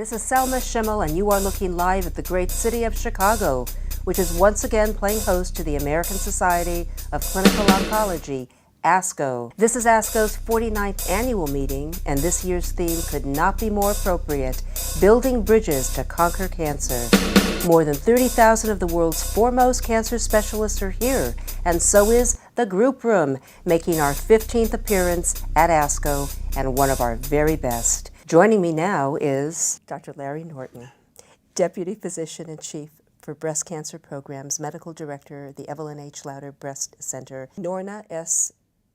This is Selma Schimmel, and you are looking live at the great city of Chicago, which is once again playing host to the American Society of Clinical Oncology, ASCO. This is ASCO's 49th annual meeting, and this year's theme could not be more appropriate: Building Bridges to Conquer Cancer. More than 30,000 of the world's foremost cancer specialists are here, and so is the Group Room, making our 15th appearance at ASCO and one of our very best. Joining me now is Dr. Larry Norton, Deputy Physician-in-Chief for Breast Cancer Programs, Medical Director, the Evelyn H. Lauder Breast Center, Norna S.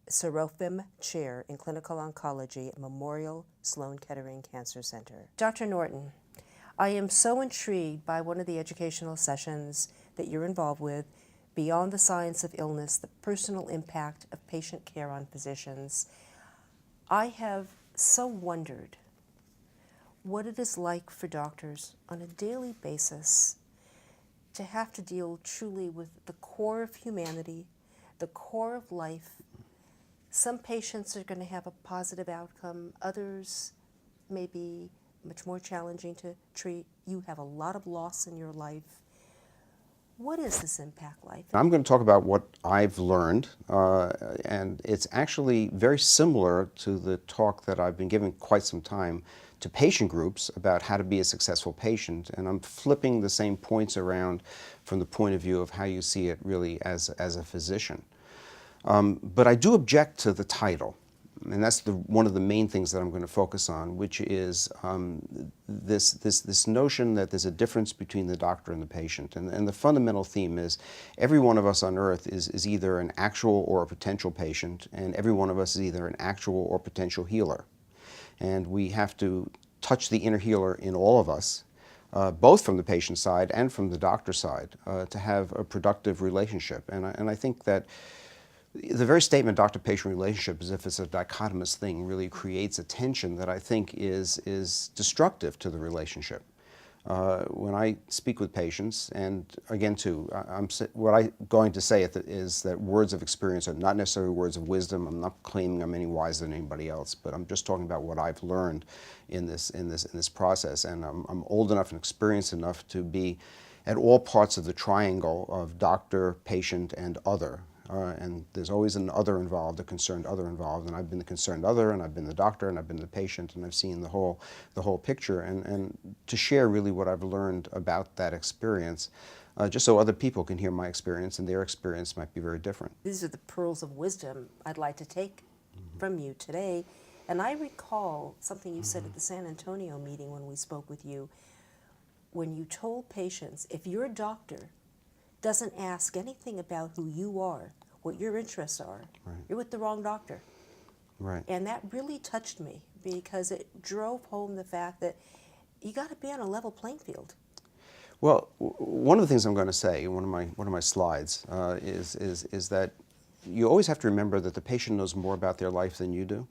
Serofim Chair in Clinical Oncology at Memorial Sloan-Kettering Cancer Center. Dr. Norton, I am so intrigued by one of the educational sessions that you're involved with, Beyond the Science of Illness, the Personal Impact of Patient Care on Physicians. I have so wondered what it is like for doctors on a daily basis to have to deal truly with the core of humanity, the core of life. Some patients are going to have a positive outcome, others may be much more challenging to treat. You have a lot of loss in your life. What is this impact like? I'm going to talk about what I've learned, and it's actually very similar to the talk that I've been giving quite some time to patient groups about how to be a successful patient, and I'm flipping the same points around from the point of view of how you see it really as a physician. But I do object to the title, and that's one of the main things that I'm going to focus on, which is this notion that there's a difference between the doctor and the patient. And the fundamental theme is every one of us on earth is either an actual or a potential patient, and every one of us is either an actual or potential healer. And we have to touch the inner healer in all of us, both from the patient side and from the doctor side, to have a productive relationship. And I think that the very statement doctor-patient relationship, as if it's a dichotomous thing, really creates a tension that I think is destructive to the relationship. When I speak with patients, and again too, what I'm going to say is that words of experience are not necessarily words of wisdom. I'm not claiming I'm any wiser than anybody else, but I'm just talking about what I've learned in this process. And I'm old enough and experienced enough to be at all parts of the triangle of doctor, patient, and other. And there's always an other involved, a concerned other involved, and I've been the concerned other, and I've been the doctor, and I've been the patient, and I've seen the whole picture, and to share really what I've learned about that experience, just so other people can hear my experience, and their experience might be very different. These are the pearls of wisdom I'd like to take from you today, and I recall something you said at the San Antonio meeting when we spoke with you, when you told patients, if your doctor doesn't ask anything about who you are, what your interests are, right, you're with the wrong doctor. Right. And that really touched me because it drove home the fact that you got to be on a level playing field. Well, one of the things I'm going to say in one of my slides is that you always have to remember that the patient knows more about their life than you do.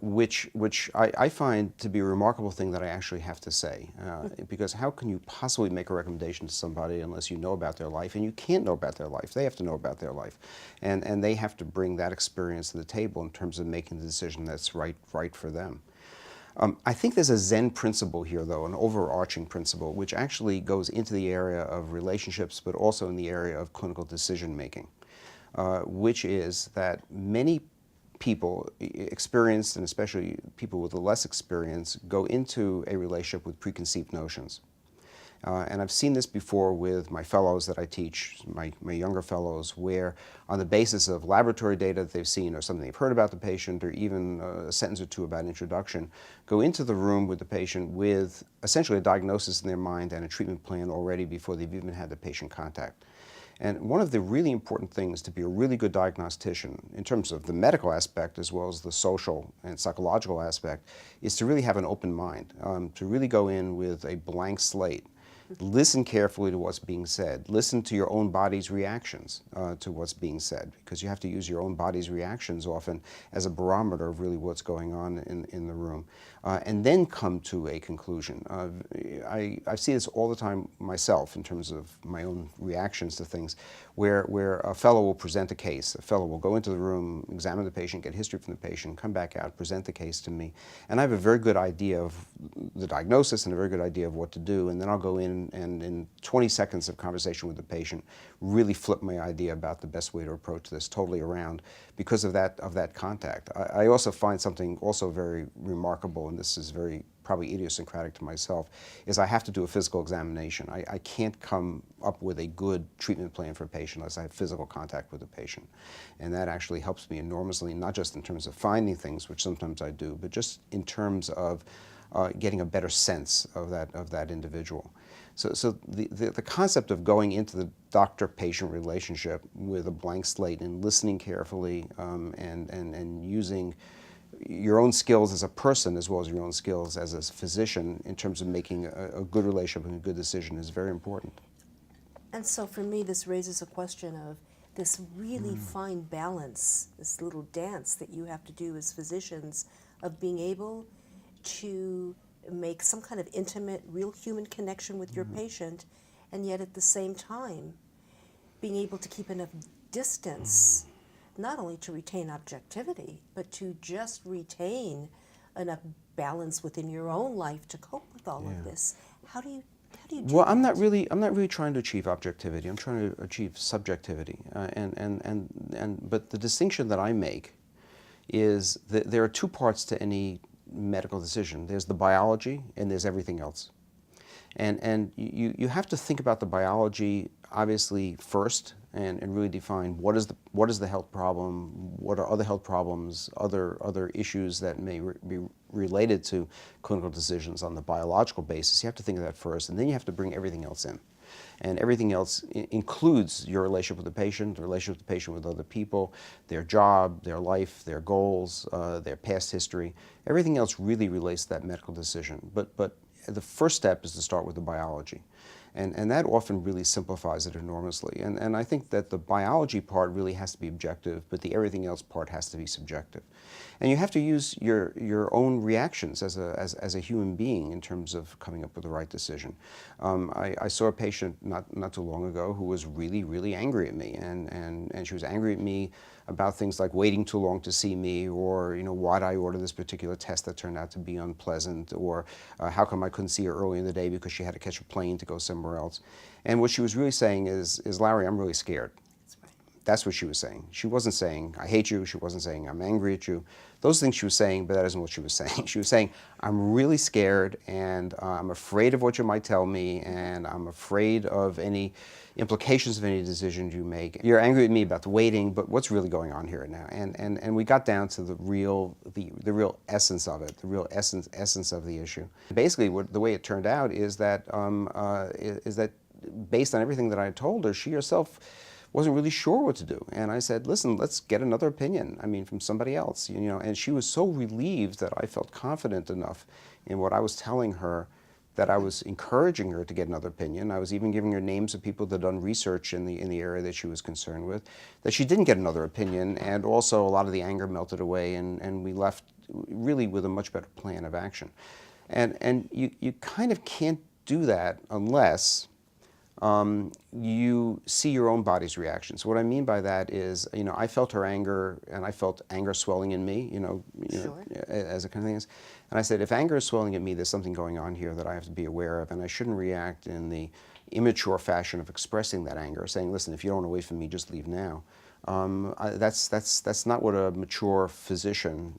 Which I find to be a remarkable thing that I actually have to say, because how can you possibly make a recommendation to somebody unless you know about their life, and you can't know about their life. They have to know about their life, and they have to bring that experience to the table in terms of making the decision that's right for them. I think there's a Zen principle here, though, an overarching principle, which actually goes into the area of relationships, but also in the area of clinical decision making, which is that many people experienced, and especially people with less experience, go into a relationship with preconceived notions. And I've seen this before with my fellows that I teach, my younger fellows, where on the basis of laboratory data that they've seen or something they've heard about the patient, or even a sentence or two about introduction, go into the room with the patient with essentially a diagnosis in their mind and a treatment plan already before they've even had the patient contact. And one of the really important things to be a really good diagnostician, in terms of the medical aspect as well as the social and psychological aspect, is to really have an open mind, to really go in with a blank slate Listen carefully to what's being said. Listen to your own body's reactions to what's being said, because you have to use your own body's reactions often as a barometer of really what's going on in the room. And then come to a conclusion. I see this all the time myself in terms of my own reactions to things, where a fellow will present a case. A fellow will go into the room, examine the patient, get history from the patient, come back out, present the case to me. And I have a very good idea of the diagnosis and a very good idea of what to do. And then I'll go in and in 20 seconds of conversation with the patient, really flip my idea about the best way to approach this totally around because of that contact. I also find something also very remarkable, and this is very probably idiosyncratic to myself, is I have to do a physical examination. I can't come up with a good treatment plan for a patient unless I have physical contact with the patient. And that actually helps me enormously, not just in terms of finding things, which sometimes I do, but just in terms of getting a better sense of that individual. So the concept of going into the doctor-patient relationship with a blank slate and listening carefully and using your own skills as a person as well as your own skills as a physician in terms of making a good relationship and a good decision is very important. And so for me, this raises a question of this really fine balance, this little dance that you have to do as physicians of being able to make some kind of intimate, real human connection with your patient, and yet at the same time being able to keep enough distance, not only to retain objectivity, but to just retain enough balance within your own life to cope with all of this. How do you do Well, that? I'm not really trying to achieve objectivity. I'm trying to achieve subjectivity. But the distinction that I make is that there are two parts to any medical decision. There's the biology and there's everything else. And you have to think about the biology obviously first and really define what is the health problem, what are other health problems, other issues that may be related to clinical decisions on the biological basis. You have to think of that first, and then you have to bring everything else in. And everything else includes your relationship with the patient, the relationship with the patient with other people, their job, their life, their goals, their past history. Everything else really relates to that medical decision. But the first step is to start with the biology. And that often really simplifies it enormously. And I think that the biology part really has to be objective, but the everything else part has to be subjective. And you have to use your own reactions as a human being in terms of coming up with the right decision. I saw a patient not too long ago who was really angry at me, and she was angry at me about things like waiting too long to see me, or why'd I order this particular test that turned out to be unpleasant, or how come I couldn't see her early in the day because she had to catch a plane to go somewhere else. And what she was really saying is Larry, I'm really scared. That's what she was saying. She wasn't saying, I hate you. She wasn't saying, I'm angry at you. Those things she was saying, but that isn't what she was saying. She was saying, I'm really scared, and I'm afraid of what you might tell me, and I'm afraid of any implications of any decisions you make. You're angry at me about the waiting, but what's really going on here now? And we got down to the real essence of it, the real essence of the issue. Basically, the way it turned out is that based on everything that I had told her, she herself wasn't really sure what to do. And I said, listen, let's get another opinion, from somebody else, and she was so relieved that I felt confident enough in what I was telling her that I was encouraging her to get another opinion. I was even giving her names of people that had done research in the area that she was concerned with, that she didn't get another opinion, and also a lot of the anger melted away, and we left really with a much better plan of action. And you kind of can't do that unless you see your own body's reaction. So what I mean by that is, I felt her anger, and I felt anger swelling in me, Sure. as a kind of thing. And I said, if anger is swelling at me, there's something going on here that I have to be aware of, and I shouldn't react in the immature fashion of expressing that anger, saying, listen, if you don't want to wait for me, just leave now. That's not what a mature physician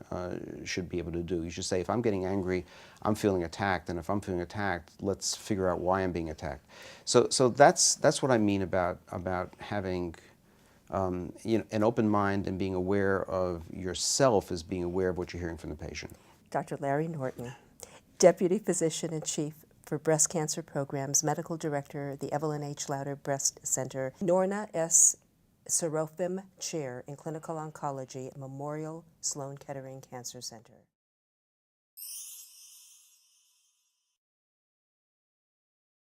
should be able to do. You should say, if I'm getting angry, I'm feeling attacked, and if I'm feeling attacked, let's figure out why I'm being attacked. So that's what I mean about having an open mind and being aware of yourself as being aware of what you're hearing from the patient. Dr. Larry Norton, Deputy Physician in Chief for Breast Cancer Programs, Medical Director, the Evelyn H. Lauder Breast Center, Norna S. Serofim Chair in Clinical Oncology at Memorial Sloan-Kettering Cancer Center.